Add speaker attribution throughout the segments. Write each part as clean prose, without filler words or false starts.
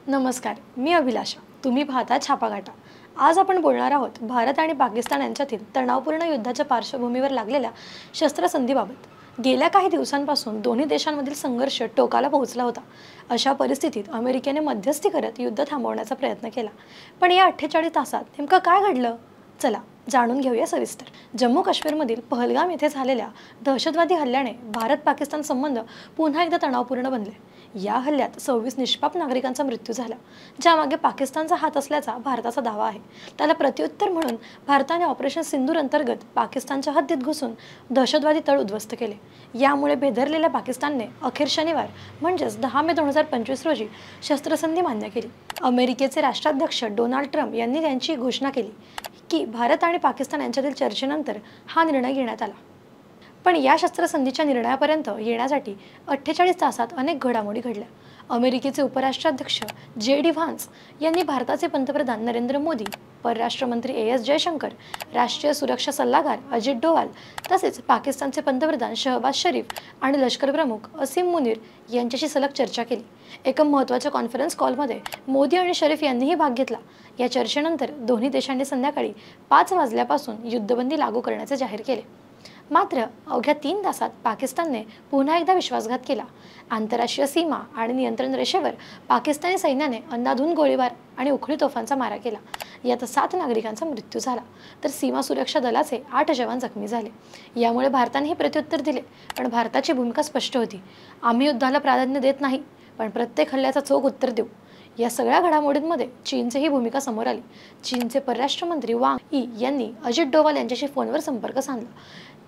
Speaker 1: नमस्कार, मी अभिलाषा. तुम्ही पाहता छापाघाटा. आज आपण बोलणार आहोत भारत आणि पाकिस्तान यांच्यातील तणावपूर्ण युद्धाच्या पार्श्वभूमीवर लागलेल्या शस्त्रसंधीबाबत. गेल्या काही दिवसांपासून दोन्ही देशांमधील संघर्ष टोकाला पोहोचला होता. अशा परिस्थितीत अमेरिकेने मध्यस्थी करत युद्ध थांबवण्याचा प्रयत्न केला. पण या 48 तासात नेमकं काय घडलं? चला जाणून घेऊया सविस्तर. जम्मू काश्मीरमधील पहलगाम येथे झालेल्या दहशतवादी हल्ल्याने भारत-पाकिस्तान संबंध पुन्हा एकदा तणावपूर्ण बनले. या हल्ल्यात 26 निष्पाप नागरिकांचा मृत्यू झाला, ज्यामागे पाकिस्तानचा हात असल्याचा भारताचा दावा आहे. त्याला प्रत्युत्तर म्हणून भारताने ऑपरेशन सिंदूर अंतर्गत पाकिस्तानच्या हद्दीत घुसून दहशतवादी तळ उद्ध्वस्त केले. यामुळे भेदरलेल्या पाकिस्तानने अखेर शनिवार म्हणजेच 10 मे 2025 रोजी शस्त्रसंधी मान्य केली. अमेरिकेचे राष्ट्राध्यक्ष डोनाल्ड ट्रम्प यांनी त्यांची घोषणा केली की भारत आणि पाकिस्तान यांच्यातील चर्चेनंतर हा निर्णय घेण्यात आला. पण या शस्त्रसंधीच्या निर्णयापर्यंत येण्यासाठी 48 तासात अनेक घडामोडी घडल्या. अमेरिकेचे उपराष्ट्राध्यक्ष जे.डी. व्हान्स यांनी भारताचे पंतप्रधान नरेंद्र मोदी, परराष्ट्र मंत्री एस जयशंकर, राष्ट्रीय सुरक्षा सल्लागार अजित डोवाल तसेच पाकिस्तानचे पंतप्रधान शहबाज शरीफ आणि लष्कर प्रमुख असीम मुनीर यांच्याशी सलग चर्चा केली. एका महत्त्वाच्या कॉन्फरन्स कॉलमध्ये मोदी आणि शरीफ यांनीही भाग घेतला. या चर्चेनंतर दोन्ही देशांनी संध्याकाळी 5 वाजल्यापासून युद्धबंदी लागू करण्याचे जाहीर केले. मात्र अवघ्या 3 तासात पाकिस्तानने पुन्हा एकदा विश्वासघात केला. आंतरराष्ट्रीय सीमा आणि नियंत्रण रेषेवर पाकिस्तानी सैन्याने अंधाधुंद गोळीबार आणि उखळी तोफांचा मारा केला. यात 7 नागरिकांचा मृत्यू झाला, तर सीमा सुरक्षा दलाचे 8 जवान जखमी झाले. यामुळे भारतानेही प्रत्युत्तर दिले, पण भारताची भूमिका स्पष्ट होती. आम्ही युद्धाला प्राधान्य देत नाही, पण प्रत्येक हल्ल्याचा चोख उत्तर देऊ. या सगळ्या घडामोडींमध्ये चीनची ही भूमिका समोर आली. चीनचे परराष्ट्र मंत्री वांग यी यांनी अजित डोवाल यांच्याशी फोनवर संपर्क साधला.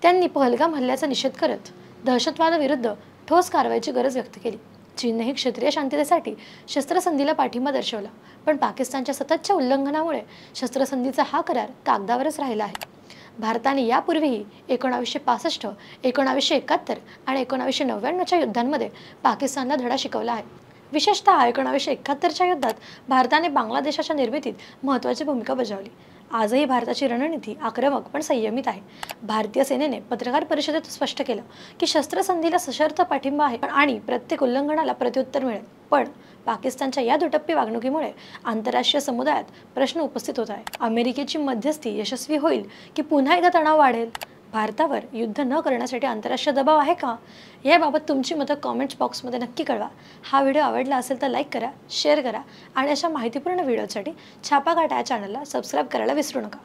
Speaker 1: त्यांनी पहलगाम हल्ल्याचा निषेध करत दहशतवादाविरुद्ध ठोस कारवाईची गरज व्यक्त केली. चीननेही क्षेत्रीय शांततेसाठी शस्त्रसंधीला पाठिंबा दर्शवला, पण पाकिस्तानच्या सततच्या उल्लंघनामुळे शस्त्रसंधीचा हा करार कागदावरच राहिला आहे. भारताने यापूर्वीही 1965, 1971 आणि 1999च्या युद्धांमध्ये पाकिस्तानला धडा शिकवला आहे. विशेषतः 1971च्या युद्धात भारताने बांगलादेशाच्या निर्मितीत महत्त्वाची भूमिका बजावली. आजही भारताची रणनीती आक्रमक पण संयमित आहे. भारतीय सेनेने पत्रकार परिषदेत स्पष्ट केलं की शस्त्रसंधीला सशर्त पाठिंबा आहे आणि प्रत्येक उल्लंघनाला प्रत्युत्तर मिळेल. पण पाकिस्तानच्या या दुटप्पी वागणुकीमुळे आंतरराष्ट्रीय समुदायात प्रश्न उपस्थित होत आहे. अमेरिकेची मध्यस्थी यशस्वी होईल की पुन्हा एकदा तणाव वाढेल? भारतावर युद्ध न करण्यासाठी आंतरराष्ट्रीय दबाव आहे का? याबाबत तुमची मतं कॉमेंट्स बॉक्समध्ये नक्की कळवा. हा व्हिडिओ आवडला असेल तर लाईक करा, शेअर करा आणि अशा माहितीपूर्ण व्हिडिओसाठी छापाघाटा या चॅनलला सबस्क्राईब करायला विसरू नका.